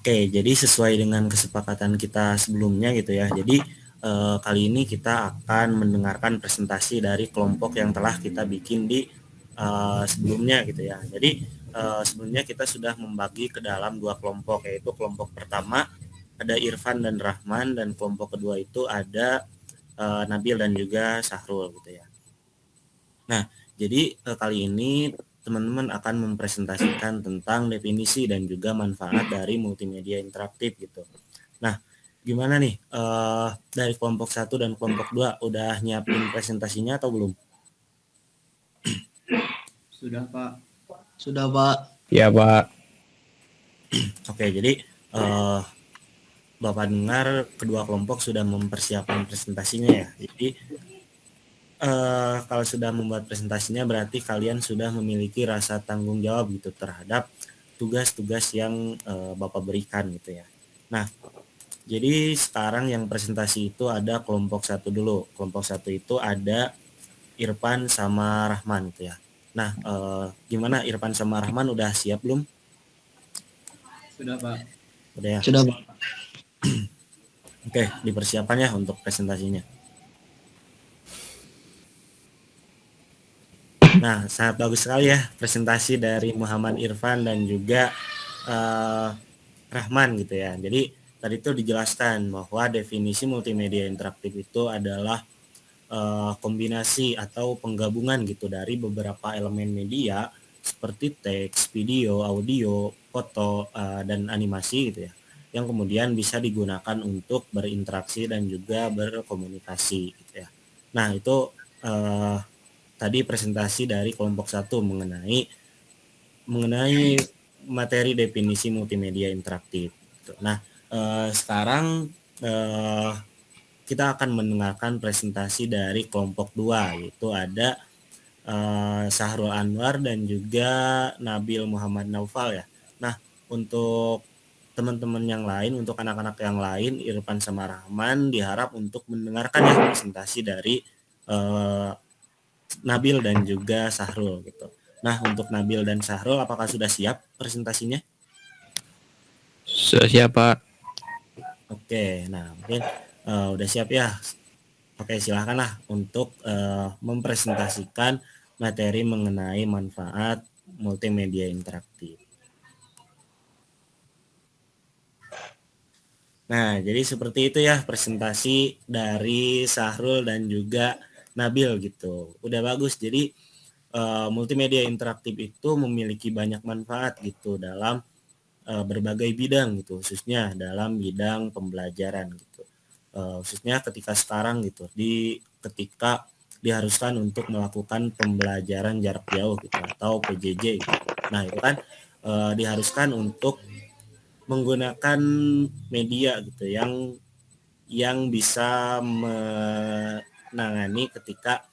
Oke, jadi sesuai dengan kesepakatan kita sebelumnya gitu ya. Jadi kali ini kita akan mendengarkan presentasi dari kelompok yang telah kita bikin di sebelumnya gitu ya. Jadi sebelumnya kita sudah membagi ke dalam dua kelompok, yaitu kelompok pertama ada Irfan dan Rahman, dan kelompok kedua itu ada Nabil dan juga Sahrul gitu ya. Nah, jadi kali ini teman-teman akan mempresentasikan tentang definisi dan juga manfaat dari multimedia interaktif gitu. Nah, gimana nih dari kelompok 1 dan kelompok 2 udah nyiapin presentasinya atau belum? Sudah, Pak. Sudah, Pak. Ya, Pak. Oke, jadi Bapak dengar kedua kelompok sudah mempersiapkan presentasinya ya. Jadi kalau sudah membuat presentasinya berarti kalian sudah memiliki rasa tanggung jawab gitu terhadap tugas-tugas yang Bapak berikan gitu ya. Nah, jadi sekarang yang presentasi itu ada kelompok 1 dulu. Kelompok 1 itu ada Irfan sama Rahman gitu ya. Nah, gimana Irfan sama Rahman udah siap belum? Sudah, Pak. Udah ya. Sudah, Pak. Oke, dipersiapkan ya untuk presentasinya. Nah, sangat bagus sekali ya presentasi dari Muhammad Irfan dan juga Rahman gitu ya. Jadi tadi itu dijelaskan bahwa definisi multimedia interaktif itu adalah kombinasi atau penggabungan gitu dari beberapa elemen media seperti teks, video, audio, foto, dan animasi gitu ya, yang kemudian bisa digunakan untuk berinteraksi dan juga berkomunikasi gitu ya. Nah, itu tadi presentasi dari kelompok 1 mengenai materi definisi multimedia interaktif. Nah, sekarang kita akan mendengarkan presentasi dari kelompok 2, yaitu ada Sahrul Anwar dan juga Nabil Muhammad Naufal ya. Nah, untuk teman-teman yang lain, untuk anak-anak yang lain, Irfan sama Rahman diharap untuk mendengarkan ya presentasi dari Nabil dan juga Sahrul gitu. Nah, untuk Nabil dan Sahrul apakah sudah siap presentasinya? Sudah siap, Pak. Oke, nah mungkin udah siap ya. Oke, silakanlah untuk mempresentasikan materi mengenai manfaat multimedia interaktif. Nah, jadi seperti itu ya presentasi dari Sahrul dan juga Nabil gitu. Udah bagus. Jadi multimedia interaktif itu memiliki banyak manfaat gitu dalam berbagai bidang gitu, khususnya dalam bidang pembelajaran gitu. Khususnya ketika sekarang gitu, ketika diharuskan untuk melakukan pembelajaran jarak jauh gitu atau PJJ gitu. Nah, itu kan diharuskan untuk menggunakan media gitu yang bisa menangani ketika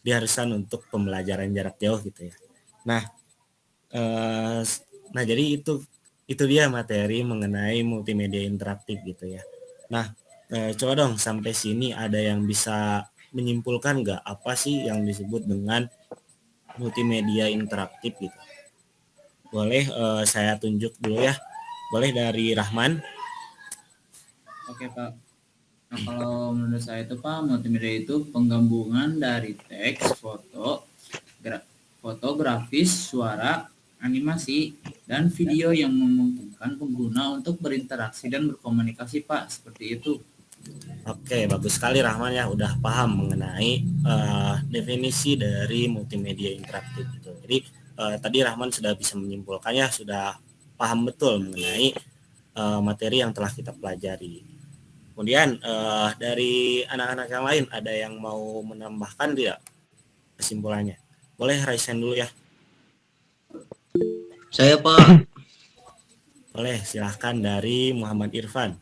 diharuskan untuk pembelajaran jarak jauh gitu ya. Nah, eh, nah jadi itu dia materi mengenai multimedia interaktif gitu ya. Nah, coba dong sampai sini ada yang bisa menyimpulkan nggak apa sih yang disebut dengan multimedia interaktif gitu? Boleh saya tunjuk dulu ya. Boleh dari Rahman. Oke, Pak. Nah, kalau menurut saya itu, Pak, multimedia itu penggabungan dari teks, foto, grafis, suara, animasi, dan video yang memungkinkan pengguna untuk berinteraksi dan berkomunikasi, Pak. Seperti itu. Oke, bagus sekali Rahman ya udah paham mengenai definisi dari multimedia interaktif gitu. Jadi tadi Rahman sudah bisa menyimpulkannya, sudah paham betul mengenai materi yang telah kita pelajari. Kemudian dari anak-anak yang lain ada yang mau menambahkan tidak kesimpulannya? Boleh raise hand dulu ya. Saya, Pak. Boleh, silahkan dari Muhammad Irfan.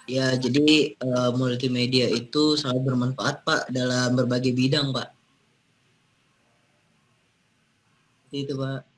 Ya, jadi multimedia itu sangat bermanfaat, Pak, dalam berbagai bidang, Pak. Itu, Pak.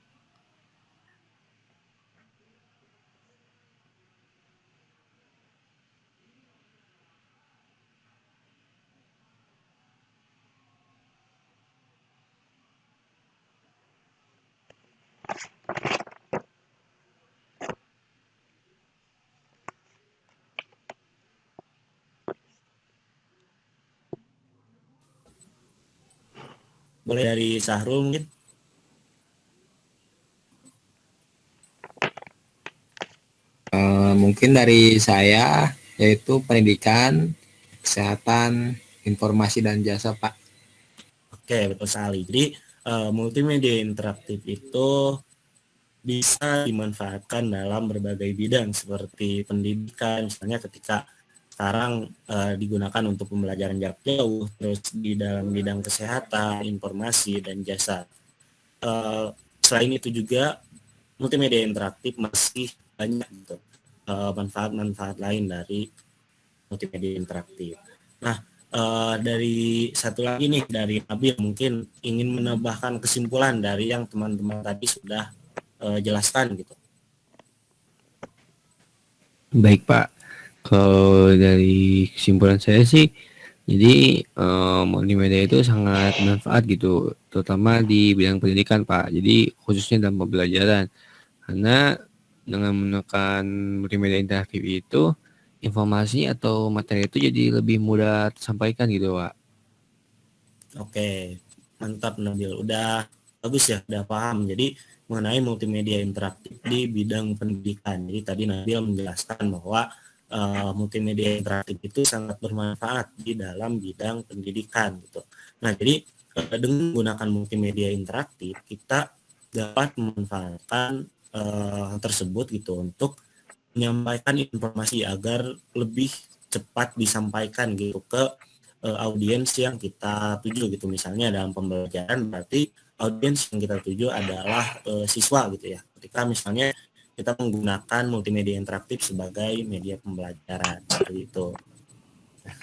Boleh dari Sahrul mungkin? Mungkin dari saya yaitu pendidikan, kesehatan, informasi dan jasa, Pak. Oke, betul sekali. Jadi multimedia interaktif itu bisa dimanfaatkan dalam berbagai bidang seperti pendidikan, misalnya ketika sekarang digunakan untuk pembelajaran jarak jauh, terus di dalam bidang kesehatan, informasi, dan jasa. Selain itu juga multimedia interaktif masih banyak gitu manfaat-manfaat lain dari multimedia interaktif. Nah, dari satu lagi nih dari Nabil mungkin ingin menambahkan kesimpulan dari yang teman-teman tadi sudah jelaskan gitu. Baik Pak, kalau dari kesimpulan saya sih, jadi multimedia itu sangat bermanfaat gitu, terutama di bidang pendidikan Pak. Jadi khususnya dalam pembelajaran, karena dengan menggunakan multimedia interaktif itu, informasi atau materi itu jadi lebih mudah tersampaikan gitu Pak. Oke, mantap Nabil. Udah bagus ya, udah paham. Jadi mengenai multimedia interaktif di bidang pendidikan. Jadi tadi Nabil menjelaskan bahwa multimedia interaktif itu sangat bermanfaat di dalam bidang pendidikan gitu. Nah, jadi dengan menggunakan multimedia interaktif kita dapat memanfaatkan tersebut gitu untuk menyampaikan informasi agar lebih cepat disampaikan gitu ke audiens yang kita tuju gitu. Misalnya dalam pembelajaran berarti audiens yang kita tuju adalah siswa gitu ya. Ketika misalnya kita menggunakan multimedia interaktif sebagai media pembelajaran seperti itu.